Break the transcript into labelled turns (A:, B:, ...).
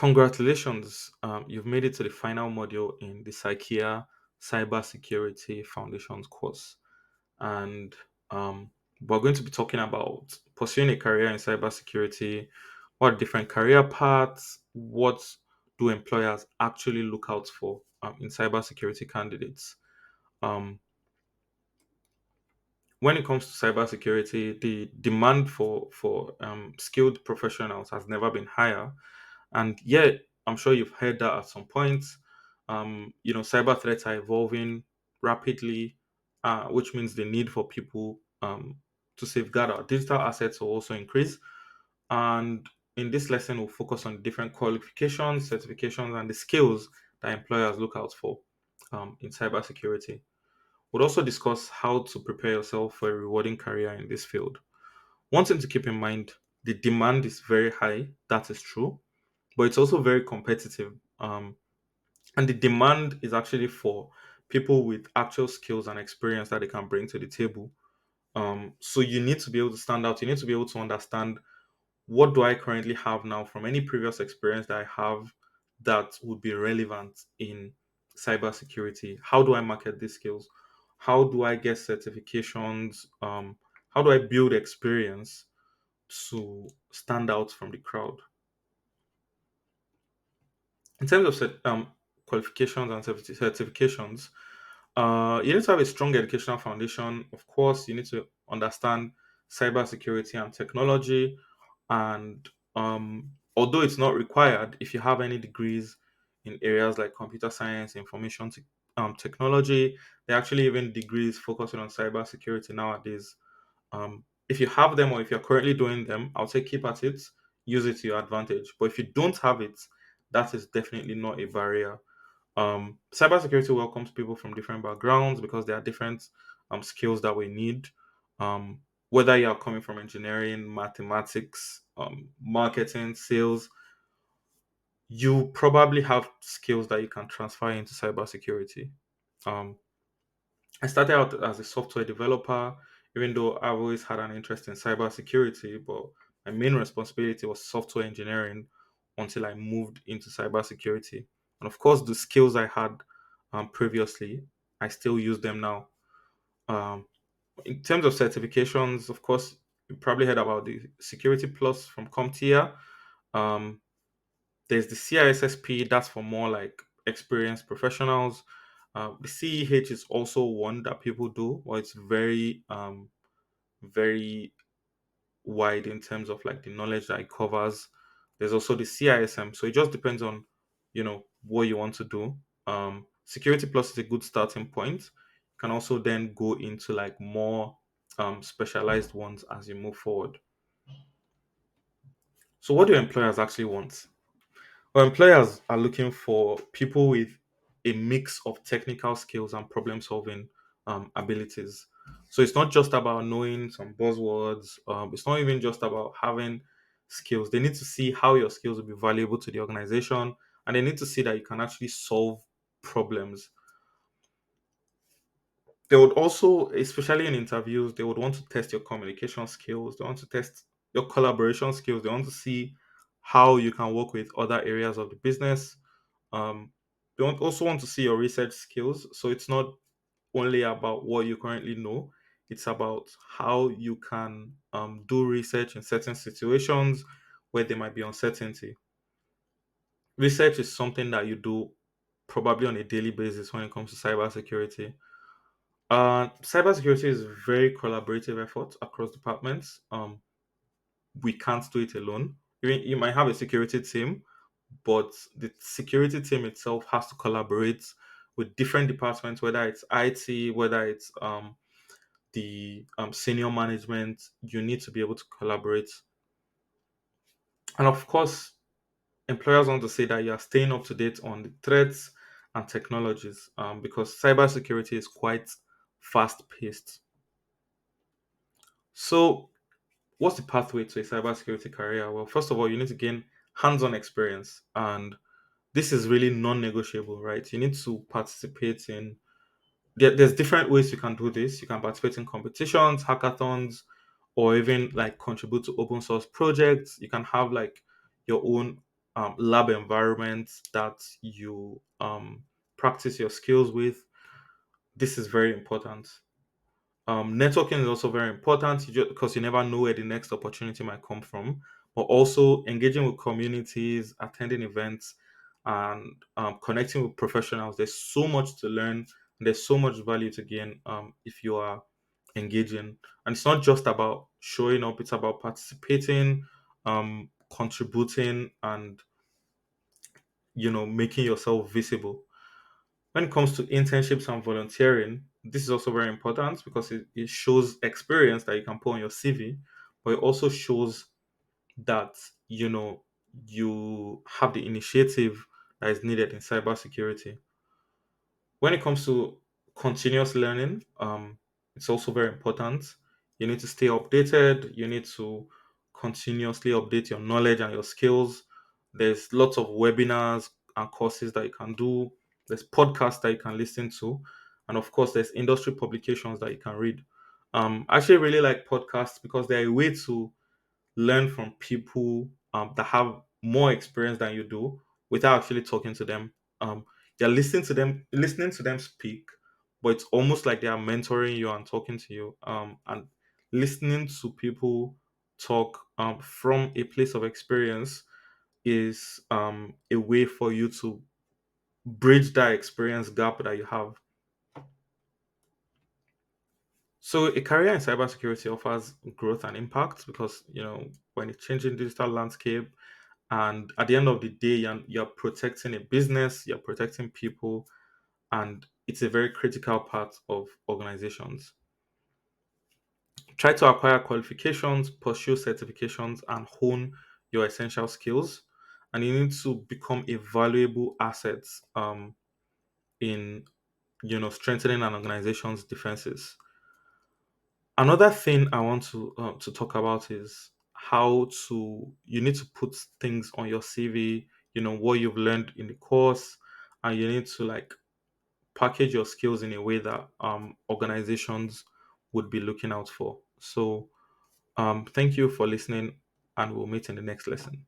A: Congratulations, you've made it to the final module in the CompTIA Cybersecurity Foundations course. And we're going to be talking about pursuing a career in cybersecurity, what different career paths, what do employers actually look out for in cybersecurity candidates. Um, when it comes to cybersecurity, the demand for skilled professionals has never been higher, and yet I'm sure you've heard that at some point. Cyber threats are evolving rapidly, which means the need for people to safeguard our digital assets will also increase. And in this lesson, we'll focus on different qualifications, certifications, and the skills that employers look out for in cybersecurity. We'll also discuss how to prepare yourself for a rewarding career in this field. One thing to keep in mind, the demand is very high, that is true, but it's also very competitive. And the demand is actually for people with actual skills and experience that they can bring to the table. So you need to be able to stand out. You need to be able to understand, what do I currently have now from any previous experience that I have that would be relevant in cybersecurity? How do I market these skills? How do I get certifications? How do I build experience to stand out from the crowd? In terms of qualifications and certifications, you need to have a strong educational foundation. Of course, you need to understand cybersecurity and technology. And although it's not required, if you have any degrees in areas like computer science, technology, there are actually even degrees focusing on cybersecurity nowadays. If you have them or if you're currently doing them, I'll say keep at it, use it to your advantage. But if you don't have it, that is definitely not a barrier. Cybersecurity welcomes people from different backgrounds because there are different skills that we need. Whether you are coming from engineering, mathematics, marketing, sales, you probably have skills that you can transfer into cybersecurity. Um, I started out as a software developer, even though I've always had an interest in cybersecurity, but my main responsibility was software engineering until I moved into cybersecurity. And of course, the skills I had previously, I still use them now. Um, in terms of certifications, of course, you probably heard about the Security Plus from CompTIA. Um, there's the CISSP, that's for more like experienced professionals. The CEH is also one that people do, or it's very wide in terms of like the knowledge that it covers. There's also the CISM, so it just depends on what you want to do. Security Plus is a good starting point. You can also then go into like more specialized ones as you move forward. So, what do employers actually want? Well, employers are looking for people with a mix of technical skills and problem solving abilities. So it's not just about knowing some buzzwords. It's not even just about having skills. They need to see how your skills will be valuable to the organization, and they need to see that you can actually solve problems. They would also, especially in interviews, they would want to test your communication skills. They want to test your collaboration skills. They want to see how you can work with other areas of the business. Um, they also want to see your research skills. So it's not only about what you currently know, it's about how you can do research in certain situations where there might be uncertainty. Research is something that you do probably on a daily basis when it comes to cybersecurity. Cybersecurity is a very collaborative effort across departments. We can't do it alone. You might have a security team, but the security team itself has to collaborate with different departments, whether it's IT, whether it's the senior management. You need to be able to collaborate. And of course, employers want to say that you are staying up to date on the threats and technologies because cybersecurity is quite fast paced. So, what's the pathway to a cybersecurity career? Well, first of all, you need to gain hands on experience. And this is really non negotiable, right? You need to participate in there's different ways you can do this. You can participate in competitions, hackathons, or even like contribute to open source projects. You can have like your own. lab environments that you practice your skills with. This is very important. Networking is also very important because you never know where the next opportunity might come from. But also engaging with communities, attending events, and connecting with professionals. There's so much to learn. And there's so much value to gain if you are engaging. And it's not just about showing up; it's about participating, contributing, and making yourself visible. When it comes to internships and volunteering, this is also very important because it shows experience that you can put on your CV, but it also shows that you have the initiative that is needed in cybersecurity. When it comes to continuous learning, it's also very important. You need to stay updated. You need to continuously update your knowledge and your skills. There's lots of webinars and courses that you can do. There's podcasts that you can listen to, and of course, there's industry publications that you can read. I actually really like podcasts because they're a way to learn from people that have more experience than you do without actually talking to them. You're listening to them speak, but it's almost like they are mentoring you and talking to you. And listening to people talk from a place of experience is a way for you to bridge that experience gap that you have. So a career in cybersecurity offers growth and impact because when it's changing digital landscape, and at the end of the day, you're protecting a business, you're protecting people, and it's a very critical part of organizations. Try to acquire qualifications, pursue certifications, and hone your essential skills. And you need to become a valuable asset in strengthening an organization's defenses. Another thing I want to talk about is how to you need to put things on your CV, what you've learned in the course, and you need to like package your skills in a way that organizations would be looking out for. So thank you for listening, and we'll meet in the next lesson.